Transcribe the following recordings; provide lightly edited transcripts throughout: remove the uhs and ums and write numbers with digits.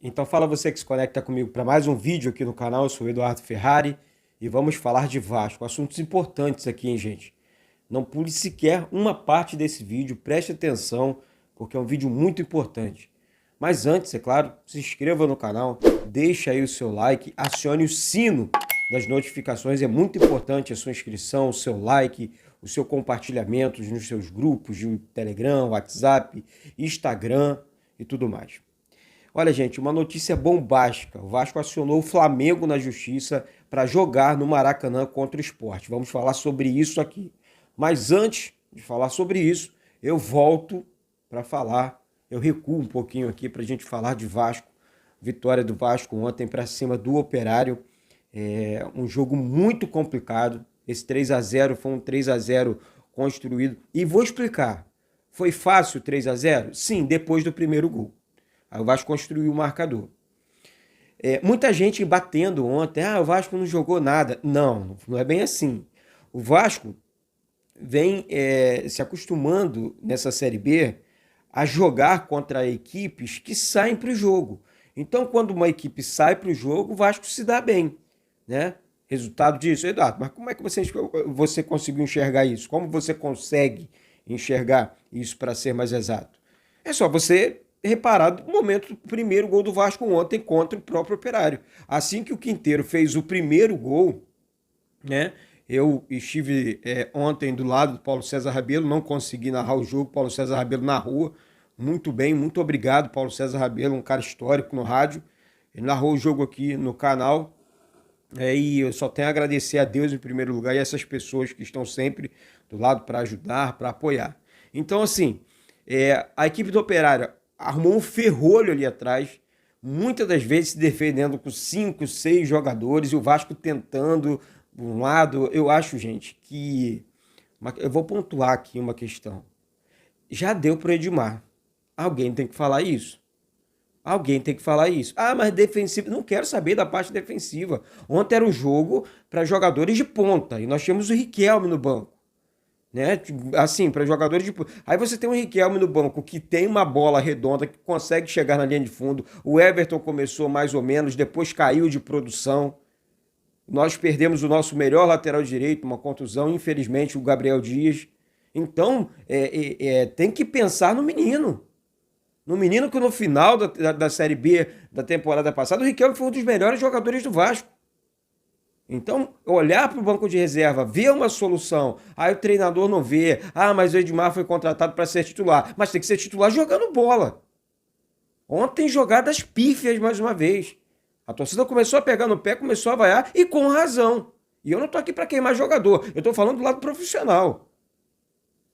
Então fala você que se conecta comigo para mais um vídeo aqui no canal. Eu sou o Eduardo Ferrari e vamos falar de Vasco. Assuntos importantes aqui, hein, gente? Não pule sequer uma parte desse vídeo, preste atenção, porque é um vídeo muito importante. Mas antes, é claro, se inscreva no canal, deixa aí o seu like, acione o sino das notificações. É muito importante a sua inscrição, o seu like, o seu compartilhamento nos seus grupos de Telegram, WhatsApp, Instagram e tudo mais. Olha, gente, uma notícia bombástica. O Vasco acionou o Flamengo na justiça para jogar no Maracanã contra o Sport. Vamos falar sobre isso aqui. Mas antes de falar sobre isso, eu volto para falar, eu recuo um pouquinho aqui para a gente falar de Vasco. Vitória do Vasco ontem para cima do Operário. É um jogo muito complicado. Esse 3-0 foi um 3-0 construído. E vou explicar. Foi fácil o 3-0? Sim, depois do primeiro gol. Aí o Vasco construiu o marcador. Muita gente batendo ontem, o Vasco não jogou nada. Não, não é bem assim. O Vasco vem se acostumando nessa Série B a jogar contra equipes que saem para o jogo. Então, quando uma equipe sai para o jogo, o Vasco se dá bem, né? Resultado disso, Eduardo, mas como é que você conseguiu enxergar isso? Como você consegue enxergar isso, para ser mais exato? É só você reparar no momento do primeiro gol do Vasco ontem contra o próprio Operário. Assim que o Quinteiro fez o primeiro gol, né? Eu estive ontem do lado do Paulo César Rabelo, não consegui narrar o jogo. Paulo César Rabelo narrou muito bem, muito obrigado, Paulo César Rabelo, um cara histórico no rádio. Ele narrou o jogo aqui no canal. E eu só tenho a agradecer a Deus em primeiro lugar e essas pessoas que estão sempre do lado para ajudar, para apoiar. Então, assim, a equipe do Operário armou um ferrolho ali atrás, muitas das vezes se defendendo com 5, 6 jogadores, e o Vasco tentando um lado. Eu acho, gente, que... Eu vou pontuar aqui uma questão. Já deu para o Edmar. Alguém tem que falar isso. Alguém tem que falar isso. Mas defensivo... Não quero saber da parte defensiva. Ontem era um jogo para jogadores de ponta, e nós tínhamos o Riquelme no banco. Né? Assim, para jogadores de... Aí você tem o Riquelme no banco, que tem uma bola redonda, que consegue chegar na linha de fundo. O Everton começou mais ou menos, depois caiu de produção. Nós perdemos o nosso melhor lateral direito, uma contusão, infelizmente, o Gabriel Dias. Então, tem que pensar no menino. No menino que no final da Série B da temporada passada, o Riquelme foi um dos melhores jogadores do Vasco. Então, olhar para o banco de reserva, ver uma solução, aí o treinador não vê, mas o Edmar foi contratado para ser titular, mas tem que ser titular jogando bola. Ontem, jogadas pífias mais uma vez. A torcida começou a pegar no pé, começou a vaiar, e com razão. E eu não estou aqui para queimar jogador, eu estou falando do lado profissional.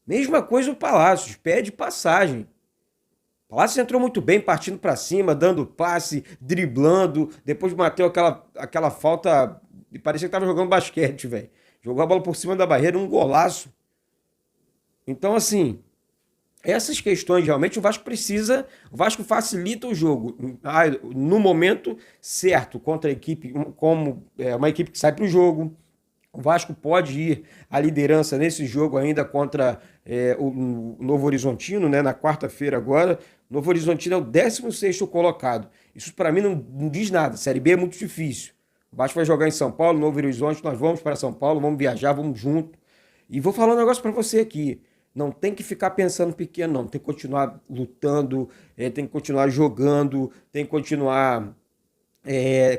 Mesma coisa o Palácios, pede passagem. O Palácios entrou muito bem, partindo para cima, dando passe, driblando, depois bateu aquela falta... E parecia que tava jogando basquete, velho. Jogou a bola por cima da barreira, um golaço. Então, assim, essas questões, realmente, o Vasco precisa... O Vasco facilita o jogo. No momento certo, contra a equipe, como uma equipe que sai para o jogo. O Vasco pode ir à liderança nesse jogo ainda contra o Novo Horizontino, né, na quarta-feira agora. Novo Horizontino é o 16º colocado. Isso, para mim, não diz nada. Série B é muito difícil. O Vasco vai jogar em São Paulo, Novo Horizonte, nós vamos para São Paulo, vamos viajar, vamos junto. E vou falar um negócio para você aqui. Não tem que ficar pensando pequeno, não. Tem que continuar lutando, tem que continuar jogando, tem que continuar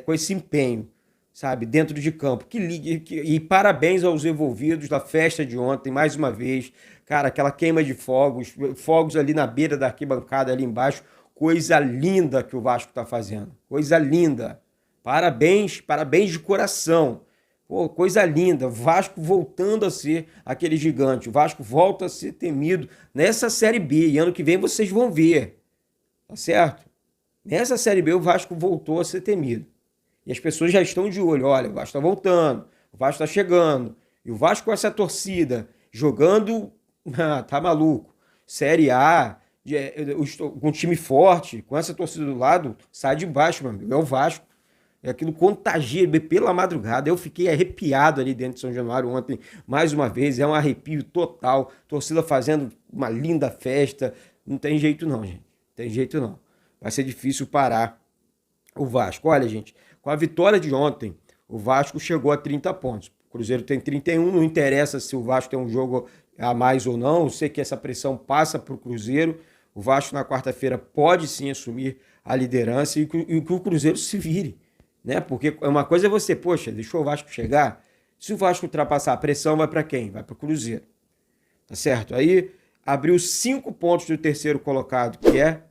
com esse empenho, sabe, dentro de campo. E parabéns aos envolvidos da festa de ontem, mais uma vez. Cara, aquela queima de fogos ali na beira da arquibancada, ali embaixo. Coisa linda que o Vasco está fazendo. Coisa linda. Parabéns, parabéns de coração. Pô, coisa linda. O Vasco voltando a ser aquele gigante. O Vasco volta a ser temido nessa Série B. E ano que vem vocês vão ver. Tá certo? Nessa Série B o Vasco voltou a ser temido. E as pessoas já estão de olho. Olha, o Vasco está voltando. O Vasco está chegando. E o Vasco com essa torcida jogando... tá maluco. Série A, com um time forte, com essa torcida do lado, sai de baixo, meu amigo. É o Vasco. Aquilo contagia pela madrugada. Eu fiquei arrepiado ali dentro de São Januário ontem, mais uma vez. É um arrepio total. Torcida fazendo uma linda festa. Não tem jeito não, gente. Não tem jeito não. Vai ser difícil parar o Vasco. Olha, gente, com a vitória de ontem, o Vasco chegou a 30 pontos. O Cruzeiro tem 31, não interessa se o Vasco tem um jogo a mais ou não. Eu sei que essa pressão passa para o Cruzeiro. O Vasco na quarta-feira pode sim assumir a liderança e que o Cruzeiro se vire, né? Porque uma coisa é você, poxa, deixou o Vasco chegar. Se o Vasco ultrapassar a pressão, vai para quem? Vai para o Cruzeiro. Tá certo? Aí abriu 5 pontos do terceiro colocado, que é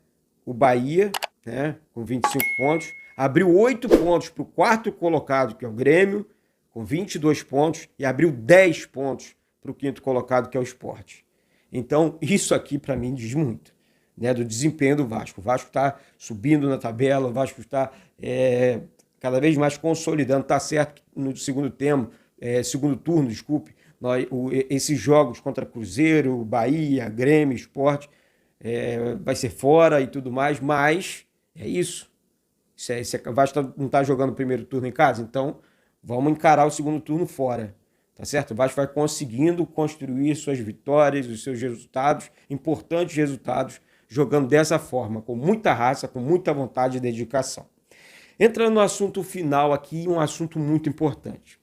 o Bahia, né? Com 25 pontos. Abriu 8 pontos para o quarto colocado, que é o Grêmio, com 22 pontos. E abriu 10 pontos para o quinto colocado, que é o Sport. Então, isso aqui para mim diz muito, né, do desempenho do Vasco. O Vasco está subindo na tabela, o Vasco está cada vez mais consolidando. Está certo que no segundo turno, desculpe, esses jogos contra Cruzeiro, Bahia, Grêmio, Sport, vai ser fora e tudo mais, mas é isso. O Vasco não está jogando o primeiro turno em casa, então vamos encarar o segundo turno fora. Tá certo? O Vasco vai conseguindo construir suas vitórias, os seus resultados, importantes resultados, jogando dessa forma, com muita raça, com muita vontade e dedicação. Entrando no assunto final aqui, um assunto muito importante.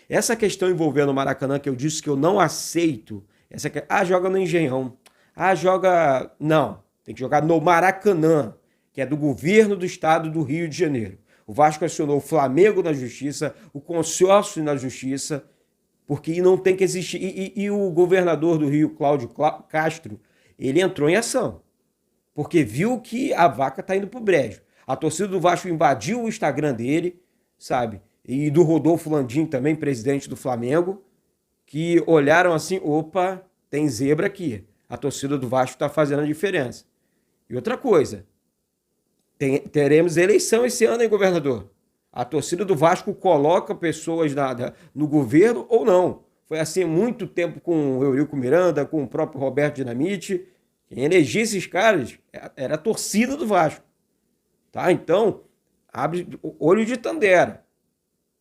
Essa questão envolvendo o Maracanã, que eu disse que eu não aceito, joga no Engenhão. Joga... Não, tem que jogar no Maracanã, que é do governo do estado do Rio de Janeiro. O Vasco acionou o Flamengo na justiça, o consórcio na justiça, porque não tem que existir. E o governador do Rio, Cláudio Castro, ele entrou em ação, porque viu que a vaca está indo para o brejo. A torcida do Vasco invadiu o Instagram dele, sabe? E do Rodolfo Landim também, presidente do Flamengo, que olharam assim, opa, tem zebra aqui. A torcida do Vasco está fazendo a diferença. E outra coisa, teremos eleição esse ano, hein, governador? A torcida do Vasco coloca pessoas no governo ou não. Foi assim há muito tempo com o Eurico Miranda, com o próprio Roberto Dinamite. Quem elegia esses caras era a torcida do Vasco. Tá? Então, abre olho de Tandera.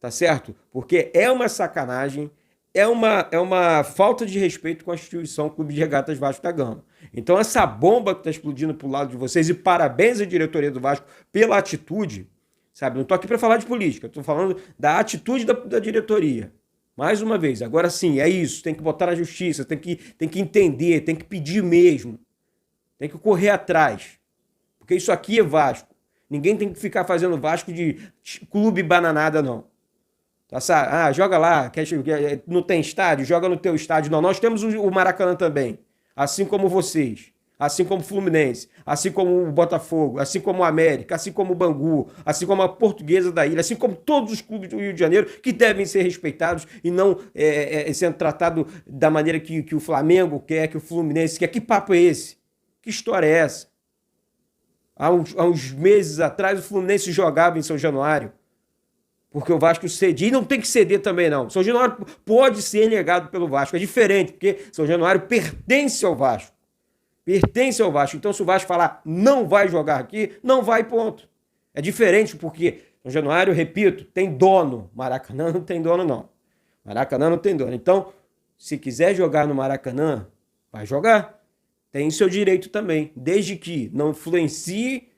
Tá certo? Porque é uma sacanagem, é uma falta de respeito com a instituição Clube de Regatas Vasco da Gama. Então, essa bomba que está explodindo para o lado de vocês, e parabéns à diretoria do Vasco pela atitude, sabe? Não estou aqui para falar de política, estou falando da atitude da diretoria. Mais uma vez, agora sim, é isso, tem que botar na justiça, tem que entender, tem que pedir mesmo, tem que correr atrás, porque isso aqui é Vasco. Ninguém tem que ficar fazendo Vasco de clube bananada, não. Tá, joga lá, não tem estádio, joga no teu estádio. Não, nós temos o Maracanã também, assim como vocês, assim como o Fluminense, assim como o Botafogo, assim como o América, assim como o Bangu, assim como a Portuguesa da Ilha, assim como todos os clubes do Rio de Janeiro, que devem ser respeitados e não sendo tratados da maneira que o Flamengo quer, que o Fluminense quer. Que papo é esse? Que história é essa? Há uns meses atrás o Fluminense jogava em São Januário, porque o Vasco cedia, e não tem que ceder também não. São Januário pode ser negado pelo Vasco, é diferente, porque São Januário pertence ao Vasco. Pertence ao Vasco. Então, se o Vasco falar não vai jogar aqui, não vai, ponto. É diferente, porque São Januário, repito, tem dono. Maracanã não tem dono, não. Maracanã não tem dono. Então, se quiser jogar no Maracanã, vai jogar. Tem seu direito também, desde que não influencie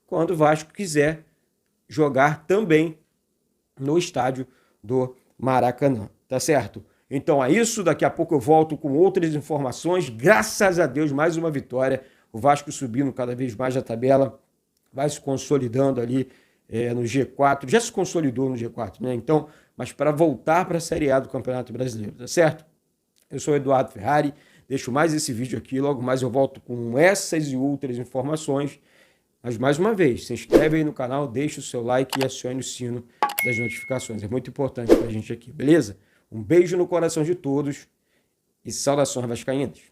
quando o Vasco quiser jogar também no estádio do Maracanã, tá certo? Então é isso, daqui a pouco eu volto com outras informações. Graças a Deus, mais uma vitória, o Vasco subindo cada vez mais na tabela, vai se consolidando ali no G4, já se consolidou no G4, né? Então, mas para voltar para a Série A do Campeonato Brasileiro, tá certo? Eu sou o Eduardo Ferrari, deixo mais esse vídeo aqui, logo mais eu volto com essas e outras informações. Mas mais uma vez, se inscreve aí no canal, deixa o seu like e acione o sino das notificações. É muito importante pra gente aqui, beleza? Um beijo no coração de todos e saudações vascaínas.